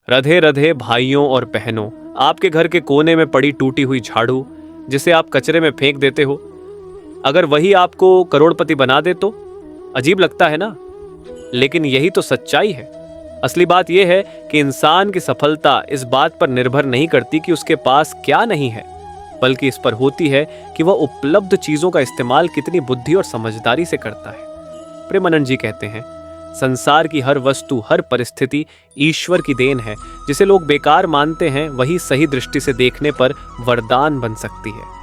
रधे रधे भाइयों और बहनों, आपके घर के कोने में पड़ी टूटी हुई झाड़ू जिसे आप कचरे में फेंक देते हो, अगर वही आपको करोड़पति बना दे तो अजीब लगता है ना? लेकिन यही तो सच्चाई है। असली बात यह है कि इंसान की सफलता इस बात पर निर्भर नहीं करती कि उसके पास क्या नहीं है, बल्कि इस पर होती है कि वह उपलब्ध चीजों का इस्तेमाल कितनी बुद्धि और समझदारी से करता है। प्रेमानंद जी कहते हैं, संसार की हर वस्तु, हर परिस्थिति ईश्वर की देन है। जिसे लोग बेकार मानते हैं वही सही दृष्टि से देखने पर वरदान बन सकती है।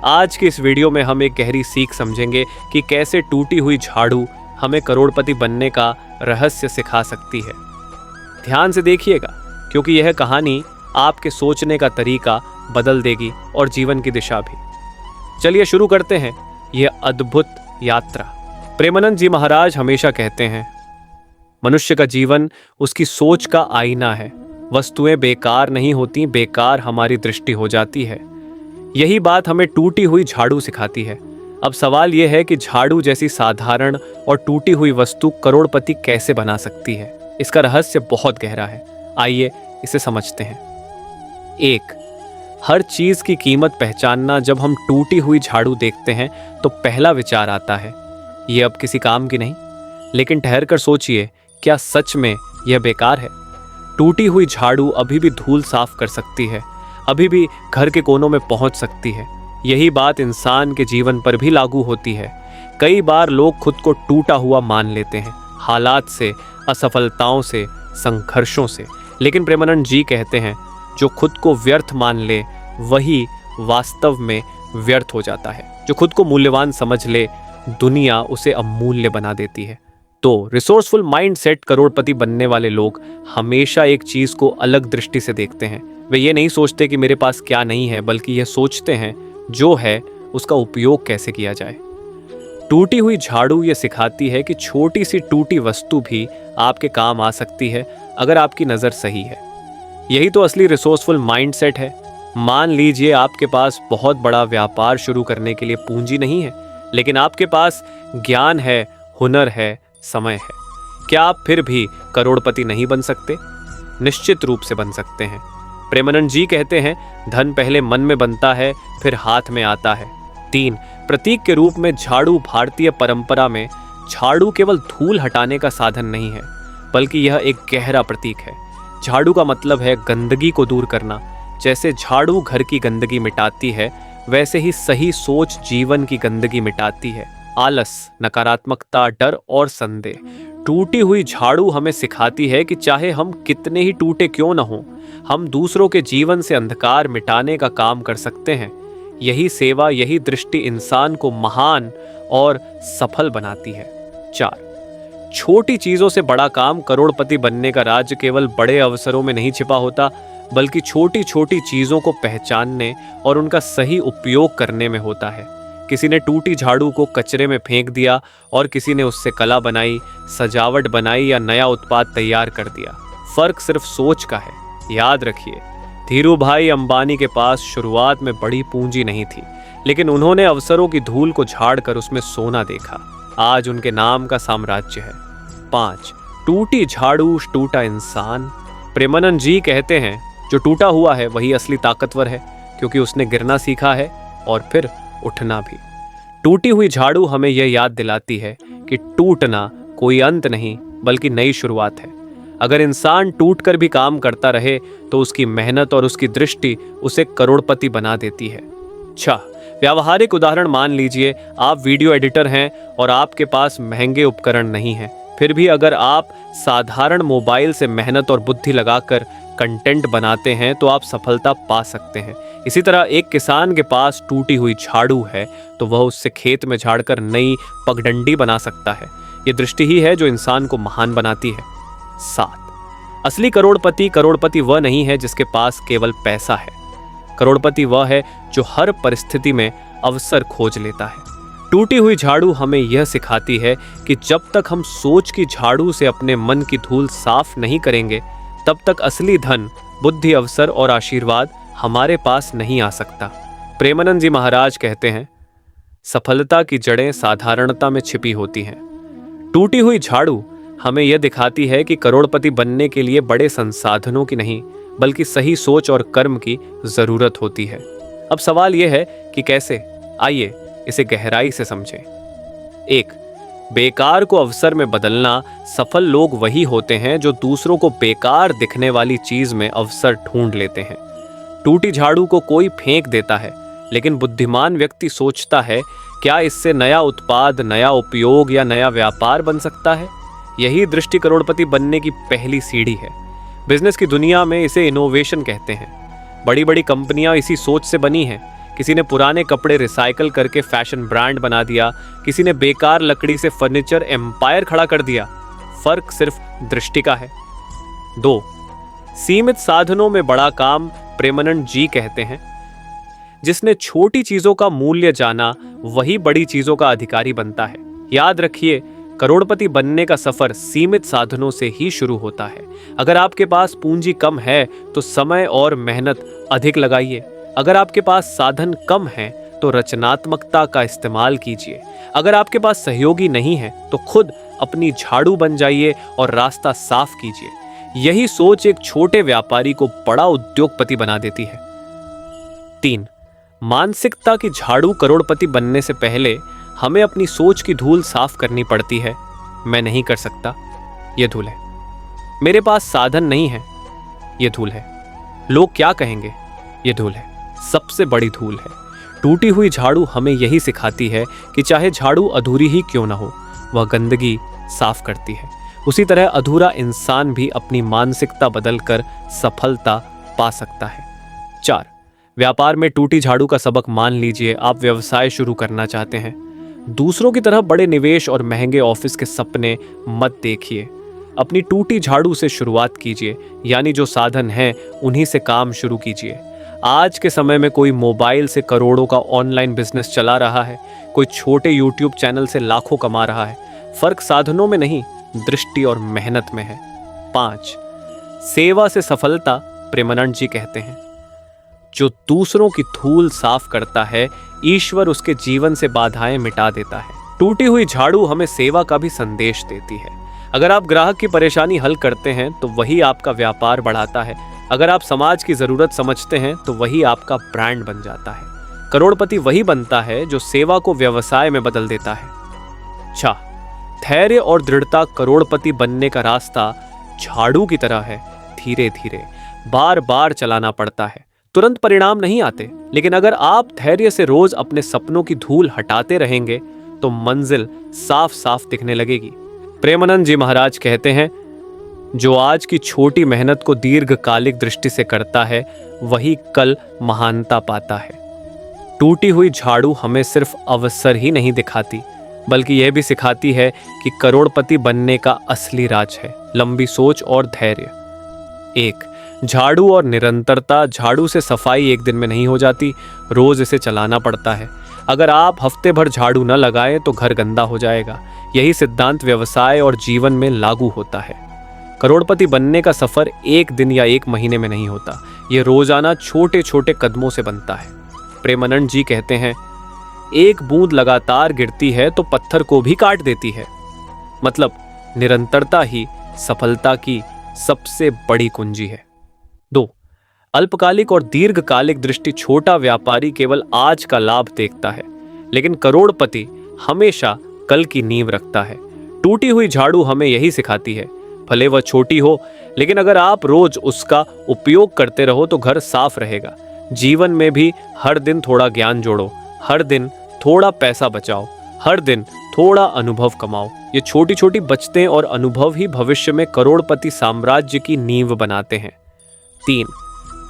आज के इस वीडियो में हम एक गहरी सीख समझेंगे कि कैसे टूटी हुई झाड़ू हमें करोड़पति बनने का रहस्य सिखा सकती है। ध्यान से देखिएगा, क्योंकि यह कहानी आपके सोचने का तरीका बदल देगी और जीवन की दिशा भी। चलिए शुरू करते हैं यह अद्भुत यात्रा। प्रेमानंद जी महाराज हमेशा कहते हैं, मनुष्य का जीवन उसकी सोच का आईना है। वस्तुएं बेकार नहीं होती, बेकार हमारी दृष्टि हो जाती है। यही बात हमें टूटी हुई झाड़ू सिखाती है। अब सवाल यह है कि झाड़ू जैसी साधारण और टूटी हुई वस्तु करोड़पति कैसे बना सकती है? इसका रहस्य बहुत गहरा है। आइए इसे समझते हैं। 1. हर चीज की कीमत पहचानना। जब हम टूटी हुई झाड़ू देखते हैं तो पहला विचार आता है, यह अब किसी काम की नहीं। लेकिन ठहर कर सोचिए, क्या सच में यह बेकार है? टूटी हुई झाड़ू अभी भी धूल साफ कर सकती है, अभी भी घर के कोनों में पहुंच सकती है। यही बात इंसान के जीवन पर भी लागू होती है। कई बार लोग खुद को टूटा हुआ मान लेते हैं, हालात से, असफलताओं से, संघर्षों से। लेकिन प्रेमानंद जी कहते हैं, जो खुद को व्यर्थ मान ले वही वास्तव में व्यर्थ हो जाता है। जो खुद को मूल्यवान समझ ले, दुनिया उसे अमूल्य बना देती है। तो रिसोर्सफुल माइंडसेट करोड़पति बनने वाले लोग हमेशा एक चीज को अलग दृष्टि से देखते हैं। वे ये नहीं सोचते कि मेरे पास क्या नहीं है, बल्कि यह सोचते हैं जो है उसका उपयोग कैसे किया जाए। टूटी हुई झाड़ू ये सिखाती है कि छोटी सी टूटी वस्तु भी आपके काम आ सकती है अगर आपकी नज़र सही है। यही तो असली रिसोर्सफुल माइंडसेट है। मान लीजिए आपके पास बहुत बड़ा व्यापार शुरू करने के लिए पूंजी नहीं है, लेकिन आपके पास ज्ञान है, हुनर है, समय है। क्या आप फिर भी करोड़पति नहीं बन सकते? निश्चित रूप से बन सकते हैं। प्रेमानंद जी कहते हैं, धन पहले मन में बनता है, फिर हाथ में आता है। 3. प्रतीक के रूप में झाड़ू। भारतीय परंपरा में झाड़ू केवल धूल हटाने का साधन नहीं है, बल्कि यह एक गहरा प्रतीक है। झाड़ू का मतलब है गंदगी को दूर करना। जैसे झाड़ू घर की गंदगी मिटाती है, वैसे ही सही सोच जीवन की गंदगी मिटाती है। आलस, नकारात्मकता, डर और संदेह। टूटी हुई झाड़ू हमें सिखाती है कि चाहे हम कितने ही टूटे क्यों न हों, हम दूसरों के जीवन से अंधकार मिटाने का काम कर सकते हैं। यही सेवा, यही दृष्टि इंसान को महान और सफल बनाती है। 4. छोटी चीजों से बड़ा काम। करोड़पति बनने का राज केवल बड़े अवसरों में नहीं छिपा होता, बल्कि छोटी छोटी चीजों को पहचानने और उनका सही उपयोग करने में होता है। किसी ने टूटी झाड़ू को कचरे में फेंक दिया और किसी ने उससे कला बनाई, सजावट बनाई या नया उत्पाद तैयार कर दिया। फर्क सिर्फ सोच का है। याद रखिए, धीरूभाई अंबानी के पास शुरुआत में बड़ी पूंजी नहीं थी, लेकिन उन्होंने अवसरों की धूल को झाड़कर उसमें सोना देखा। आज उनके नाम का साम्राज्य है। 5. टूटी झाड़ू, टूटा इंसान। प्रेमानंद जी कहते हैं, जो टूटा हुआ है वही असली ताकतवर है, क्योंकि उसने गिरना सीखा है और फिर उठना भी। टूटी हुई झाड़ू हमें यह याद दिलाती है कि टूटना कोई अंत नहीं, बल्कि नई शुरुआत है। अगर इंसान टूटकर भी काम करता रहे तो उसकी मेहनत और उसकी दृष्टि उसे करोड़पति बना देती है। अच्छा, व्यावहारिक उदाहरण मान लीजिए, आप वीडियो एडिटर हैं और आपके पास महंगे उपकरण नहीं हैं। फिर भी अगर आप साधारण मोबाइल से मेहनत और बुद्धि लगाकर कंटेंट बनाते हैं तो आप सफलता पा सकते हैं। इसी तरह एक किसान के पास टूटी हुई झाड़ू है तो वह उससे खेत में झाड़कर नई पगडंडी बना सकता है। ये दृष्टि ही है जो इंसान को महान बनाती है। 7. असली करोड़पति वह नहीं है जिसके पास केवल पैसा है। करोड़पति वह है जो हर परिस्थिति में अवसर खोज लेता है। टूटी हुई झाड़ू हमें यह सिखाती है कि जब तक हम सोच की झाड़ू से अपने मन की धूल साफ नहीं करेंगे, तब तक असली धन, बुद्धि, अवसर और आशीर्वाद हमारे पास नहीं आ सकता। प्रेमानंद जी महाराज कहते हैं, सफलता की जड़ें साधारणता में छिपी होती हैं। टूटी हुई झाड़ू हमें यह दिखाती है कि करोड़पति बनने के लिए बड़े संसाधनों की नहीं बल्कि सही सोच और कर्म की जरूरत होती है। अब सवाल यह है कि कैसे? आइए इसे गहराई से समझें। 1. बेकार को अवसर में बदलना। सफल लोग वही होते हैं जो दूसरों को बेकार दिखने वाली चीज में अवसर ढूंढ लेते हैं। टूटी झाड़ू को कोई फेंक देता है, लेकिन बुद्धिमान व्यक्ति सोचता है क्या इससे नया उत्पाद, नया उपयोग या नया व्यापार बन सकता है। यही दृष्टि करोड़पति बनने की पहली सीढ़ी है। बिजनेस की दुनिया में इसे इनोवेशन कहते हैं। बड़ी बड़ी कंपनियां इसी सोच से बनी हैं। किसी ने पुराने कपड़े रिसाइकल करके फैशन ब्रांड बना दिया, किसी ने बेकार लकड़ी से फर्नीचर एम्पायर खड़ा कर दिया। फर्क सिर्फ दृष्टि का है। 2. सीमित साधनों में बड़ा काम। प्रेमानंद जी कहते हैं, जिसने छोटी चीजों का मूल्य जाना वही बड़ी चीजों का अधिकारी बनता है। याद रखिए, करोड़पति बनने का सफर सीमित साधनों से ही शुरू होता है। अगर आपके पास पूंजी कम है तो समय और मेहनत अधिक लगाइए। अगर आपके पास साधन कम है तो रचनात्मकता का इस्तेमाल कीजिए। अगर आपके पास सहयोगी नहीं है तो खुद अपनी झाड़ू बन जाइए और रास्ता साफ कीजिए। यही सोच एक छोटे व्यापारी को बड़ा उद्योगपति बना देती है। 3. मानसिकता की झाड़ू। करोड़पति बनने से पहले हमें अपनी सोच की धूल साफ करनी पड़ती है। मैं नहीं कर सकता, यह धूल है। मेरे पास साधन नहीं है, यह धूल है। लोग क्या कहेंगे, यह धूल है। सबसे बड़ी धूल है। टूटी हुई झाड़ू हमें यही सिखाती है कि चाहे झाड़ू अधूरी ही क्यों ना हो, वह गंदगी साफ करती है। उसी तरह अधूरा इंसान भी अपनी मानसिकता बदलकर सफलता पा सकता है। 4. व्यापार में टूटी झाड़ू का सबक। मान लीजिए आप व्यवसाय शुरू करना चाहते हैं। दूसरों की तरह बड़े निवेश और महंगे ऑफिस के सपने मत देखिए। अपनी टूटी झाड़ू से शुरुआत कीजिए, यानी जो साधन हैं उन्हीं से काम शुरू कीजिए। आज के समय में कोई मोबाइल से करोड़ों का ऑनलाइन बिजनेस चला रहा है, कोई छोटे यूट्यूब चैनल से लाखों कमा रहा है। फर्क साधनों में नहीं, दृष्टि और मेहनत में है। 5. सेवा से सफलता। प्रेमानंद जी कहते हैं, जो दूसरों की धूल साफ करता है, ईश्वर उसके जीवन से बाधाएं मिटा देता है। टूटी हुई झाड़ू हमें सेवा का भी संदेश देती है। अगर आप ग्राहक की परेशानी हल करते हैं तो वही आपका व्यापार बढ़ाता है। अगर आप समाज की जरूरत समझते हैं तो वही आपका ब्रांड बन जाता है। करोड़पति वही बनता है जो सेवा को व्यवसाय में बदल देता है। 6. धैर्य और दृढ़ता। करोड़पति बनने का रास्ता झाड़ू की तरह है। धीरे धीरे बार बार चलाना पड़ता है। तुरंत परिणाम नहीं आते, लेकिन अगर आप धैर्य से रोज अपने सपनों की धूल हटाते रहेंगे तो मंजिल साफ साफ दिखने लगेगी। प्रेमानंद जी महाराज कहते हैं, जो आज की छोटी मेहनत को दीर्घकालिक दृष्टि से करता है वही कल महानता पाता है। टूटी हुई झाड़ू हमें सिर्फ अवसर ही नहीं दिखाती, बल्कि यह भी सिखाती है कि करोड़पति बनने का असली राज है लंबी सोच और धैर्य। 1. झाड़ू और निरंतरता। झाड़ू से सफाई एक दिन में नहीं हो जाती, रोज इसे चलाना पड़ता है। अगर आप हफ्ते भर झाड़ू न लगाएं तो घर गंदा हो जाएगा। यही सिद्धांत व्यवसाय और जीवन में लागू होता है। करोड़पति बनने का सफर एक दिन या एक महीने में नहीं होता, ये रोजाना छोटे छोटे कदमों से बनता है। प्रेमानंद जी कहते हैं, एक बूंद लगातार गिरती है तो पत्थर को भी काट देती है। मतलब निरंतरता ही सफलता की सबसे बड़ी कुंजी है। 2. अल्पकालिक और दीर्घकालिक दृष्टि। छोटा व्यापारी केवल आज का लाभ देखता है, लेकिन करोड़पति हमेशा कल की नींव रखता है। टूटी हुई झाड़ू हमें यही सिखाती है, भले वह छोटी हो, लेकिन अगर आप रोज उसका उपयोग करते रहो तो घर साफ रहेगा। जीवन में भी हर दिन थोड़ा ज्ञान जोड़ो, हर दिन थोड़ा पैसा बचाओ, हर दिन थोड़ा अनुभव कमाओ। ये छोटी छोटी बचतें और अनुभव ही भविष्य में करोड़पति साम्राज्य की नींव बनाते हैं। 3.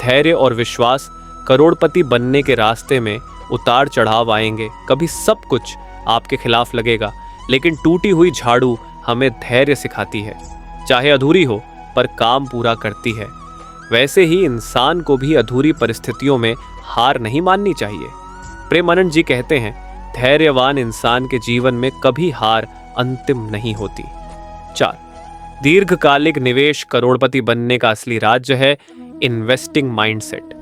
धैर्य और विश्वास। करोड़पति बनने के रास्ते में उतार चढ़ाव आएंगे, कभी सब कुछ आपके खिलाफ लगेगा, लेकिन टूटी हुई झाड़ू हमें धैर्य सिखाती है। चाहे अधूरी हो पर काम पूरा करती है। वैसे ही इंसान को भी अधूरी परिस्थितियों में हार नहीं माननी चाहिए। प्रेमानंद जी कहते हैं, धैर्यवान इंसान के जीवन में कभी हार अंतिम नहीं होती। 4. दीर्घकालिक निवेश। करोड़पति बनने का असली राज है इन्वेस्टिंग माइंडसेट।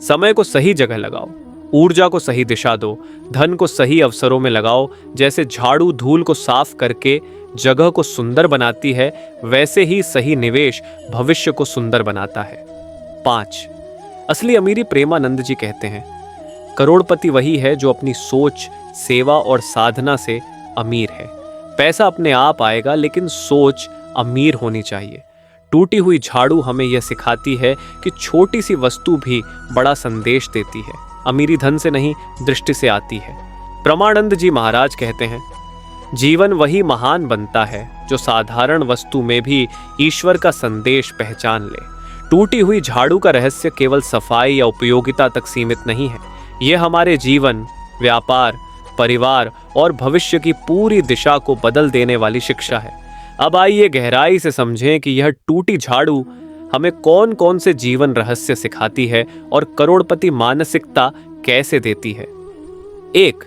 समय को सही जगह लगाओ, ऊर्जा को सही दिशा दो, धन को सही अवसरों में लगाओ। जैसे झाड़ू धूल को साफ करके जगह को सुंदर बनाती है, वैसे ही सही निवेश भविष्य को सुंदर बनाता है। 5, असली अमीरी प्रेमानंद जी कहते हैं, करोड़पति वही है जो अपनी सोच, सेवा और साधना से अमीर है। पैसा अपने आप आएगा, लेकिन सोच अमीर होनी चाहिए। टूटी हुई झाड़ू हमें यह सिखाती है कि छोटी सी वस्तु भी बड़ा संदेश देती है। अमीरी धन से नहीं, दृष्टि से आती है। प्रमानंद जी महाराज कहते हैं, जीवन वही महान बनता है जो साधारण वस्तु में भी ईश्वर का संदेश पहचान ले। टूटी हुई झाड़ू का रहस्य केवल सफाई या उपयोगिता तक सीमित नहीं है। यह हमारे जीवन, व्यापार, परिवार और भविष्य की पूरी दिशा को बदल देने वाली शिक्षा है। अब आइए गहराई से समझें कि यह टूटी झाड़ू हमें कौन कौन से जीवन रहस्य सिखाती है और करोड़पति मानसिकता कैसे देती है। 1,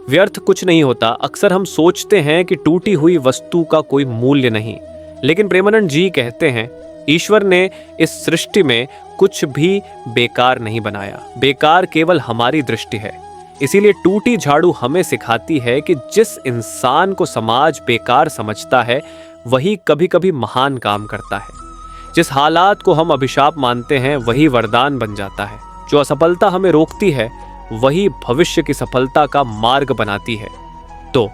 व्यर्थ कुछ नहीं होता। अक्सर हम सोचते हैं कि टूटी हुई वस्तु का कोई मूल्य नहीं, लेकिन प्रेमानंद जी कहते हैं, ईश्वर ने इस सृष्टि में कुछ भी बेकार नहीं बनाया। बेकार केवल हमारी दृष्टि है। इसीलिए टूटी झाड़ू हमें सिखाती है कि जिस इंसान को समाज बेकार समझता है, वही कभी कभी महान काम करता है। जिस हालात को हम अभिशाप मानते हैं, वही वरदान बन जाता है। जो असफलता हमें रोकती है, वही भविष्य की सफलता का मार्ग बनाती है। तो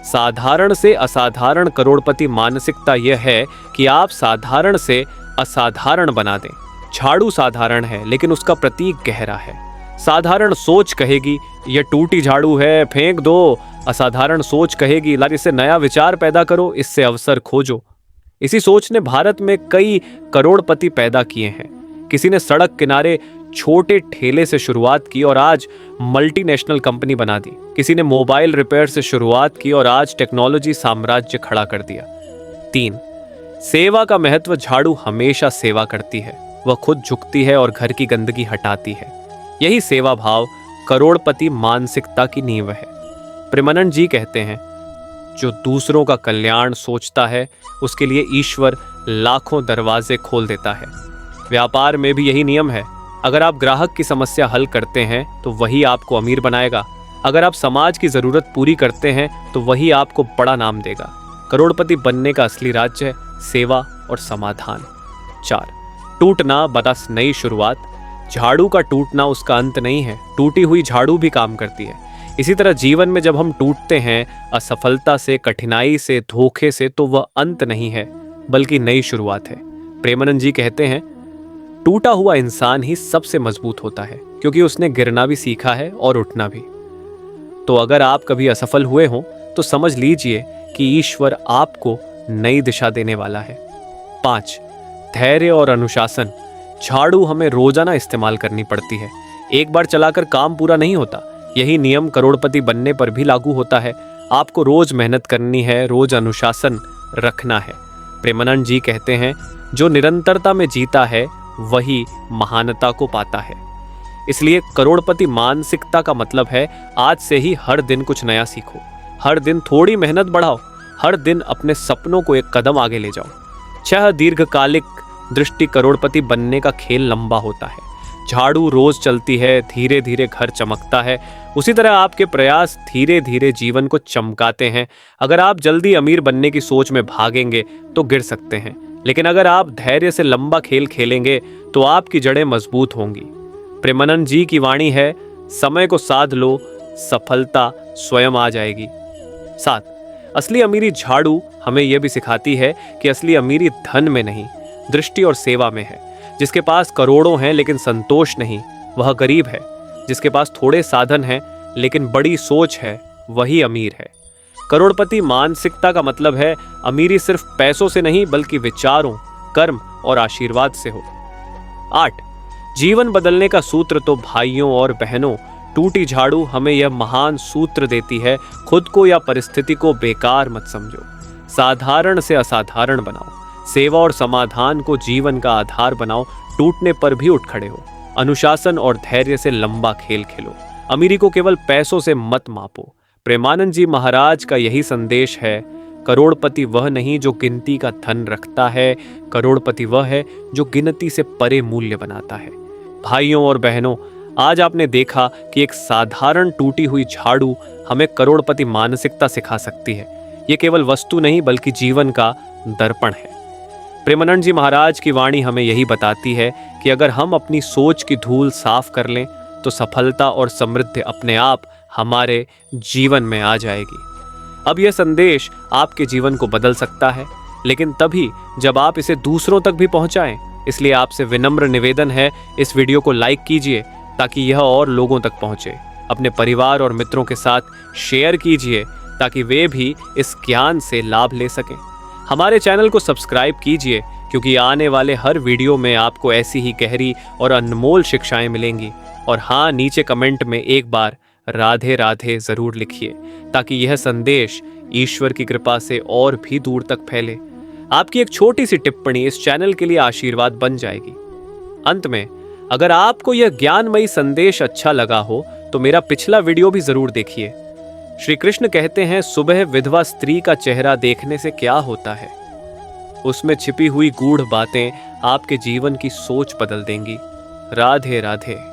साधारण से असाधारण करोड़पति मानसिकता यह है कि आप साधारण से असाधारण बना दें। झाड़ू साधारण है, लेकिन उसका प्रतीक गहरा है। साधारण सोच कहेगी, यह टूटी झाड़ू है, फेंक दो। असाधारण सोच कहेगी, ला इससे नया विचार पैदा करो, इससे अवसर खोजो। इसी सोच ने भारत में कई करोड़पति पैदा किए हैं। किसी ने सड़क किनारे छोटे ठेले से शुरुआत की और आज मल्टीनेशनल कंपनी बना दी। किसी ने मोबाइल रिपेयर से शुरुआत की और आज टेक्नोलॉजी साम्राज्य खड़ा कर दिया। 3, सेवा का महत्व। झाड़ू हमेशा सेवा करती है। वह खुद झुकती है और घर की गंदगी हटाती है। यही सेवा भाव करोड़पति मानसिकता की नींव है। प्रेमानंद जी कहते हैं, जो दूसरों का कल्याण सोचता है, उसके लिए ईश्वर लाखों दरवाजे खोल देता है। व्यापार में भी यही नियम है। अगर आप ग्राहक की समस्या हल करते हैं, तो वही आपको अमीर बनाएगा। अगर आप समाज की जरूरत पूरी करते हैं, तो वही आपको बड़ा नाम देगा। करोड़पति बनने का असली राज्य है सेवा और समाधान। 4, टूटना बरस नई शुरुआत। झाड़ू का टूटना उसका अंत नहीं है। टूटी हुई झाड़ू भी काम करती है। इसी तरह जीवन में जब हम टूटते हैं, असफलता से, कठिनाई से, धोखे से, तो वह अंत नहीं है, बल्कि नई शुरुआत है। प्रेमानंद जी कहते हैं, टूटा हुआ इंसान ही सबसे मजबूत होता है, क्योंकि उसने गिरना भी सीखा है और उठना भी। तो अगर आप कभी असफल हुए हों, तो समझ लीजिए कि ईश्वर आपको नई दिशा देने वाला है। 5, धैर्य और अनुशासन। झाड़ू हमें रोजाना इस्तेमाल करनी पड़ती है। एक बार चलाकर काम पूरा नहीं होता। यही नियम करोड़पति बनने पर भी लागू होता है। आपको रोज मेहनत करनी है, रोज अनुशासन रखना है। प्रेमानंद जी कहते हैं, जो निरंतरता में जीता है, वही महानता को पाता है। इसलिए करोड़पति मानसिकता का मतलब है, आज से ही हर दिन कुछ नया सीखो, हर दिन थोड़ी मेहनत बढ़ाओ, हर दिन अपने सपनों को एक कदम आगे ले जाओ। 6, दीर्घकालिक दृष्टि। करोड़पति बनने का खेल लंबा होता है। झाड़ू रोज चलती है, धीरे धीरे घर चमकता है। उसी तरह आपके प्रयास धीरे धीरे जीवन को चमकाते हैं। अगर आप जल्दी अमीर बनने की सोच में भागेंगे तो गिर सकते हैं, लेकिन अगर आप धैर्य से लंबा खेल खेलेंगे तो आपकी जड़ें मजबूत होंगी। प्रेमानंद जी की वाणी है, समय को साध लो, सफलता स्वयं आ जाएगी। 7, असली अमीरी। झाड़ू हमें यह भी सिखाती है कि असली अमीरी धन में नहीं, दृष्टि और सेवा में है। जिसके पास करोड़ों हैं लेकिन संतोष नहीं, वह गरीब है। जिसके पास थोड़े साधन हैं लेकिन बड़ी सोच है, वही अमीर है। करोड़पति मानसिकता का मतलब है, अमीरी सिर्फ पैसों से नहीं, बल्कि विचारों, कर्म और आशीर्वाद से हो। 8, जीवन बदलने का सूत्र। तो भाइयों और बहनों, टूटी झाड़ू हमें यह महान सूत्र देती है, खुद को या परिस्थिति को बेकार मत समझो। साधारण से असाधारण बनाओ। सेवा और समाधान को जीवन का आधार बनाओ। टूटने पर भी उठ खड़े हो। अनुशासन और धैर्य से लंबा खेल खेलो। अमीरी को केवल पैसों से मत मापो। प्रेमानंद जी महाराज का यही संदेश है, करोड़पति वह नहीं जो गिनती का धन रखता है, करोड़पति वह है जो गिनती से परे मूल्य बनाता है। भाइयों और बहनों, आज आपने देखा कि एक साधारण टूटी हुई झाड़ू हमें करोड़पति मानसिकता सिखा सकती है। ये केवल वस्तु नहीं बल्कि जीवन का दर्पण है। प्रेमानंद जी महाराज की वाणी हमें यही बताती है कि अगर हम अपनी सोच की धूल साफ कर लें तो सफलता और समृद्धि अपने आप हमारे जीवन में आ जाएगी। अब यह संदेश आपके जीवन को बदल सकता है, लेकिन तभी जब आप इसे दूसरों तक भी पहुंचाएं। इसलिए आपसे विनम्र निवेदन है, इस वीडियो को लाइक कीजिए ताकि यह और लोगों तक पहुंचे। अपने परिवार और मित्रों के साथ शेयर कीजिए ताकि वे भी इस ज्ञान से लाभ ले सकें। हमारे चैनल को सब्सक्राइब कीजिए क्योंकि आने वाले हर वीडियो में आपको ऐसी ही गहरी और अनमोल शिक्षाएं मिलेंगी। और हाँ, नीचे कमेंट में एक बार राधे राधे जरूर लिखिए ताकि यह संदेश ईश्वर की कृपा से और भी दूर तक फैले। आपकी एक छोटी सी टिप्पणी इस चैनल के लिए आशीर्वाद बन जाएगी। अंत में, अगर आपको यह ज्ञानमयी संदेश अच्छा लगा हो तो मेरा पिछला वीडियो भी जरूर देखिए। श्री कृष्ण कहते हैं, सुबह विधवा स्त्री का चेहरा देखने से क्या होता है? उसमें छिपी हुई गूढ़ बातें आपके जीवन की सोच बदल देंगी। राधे राधे।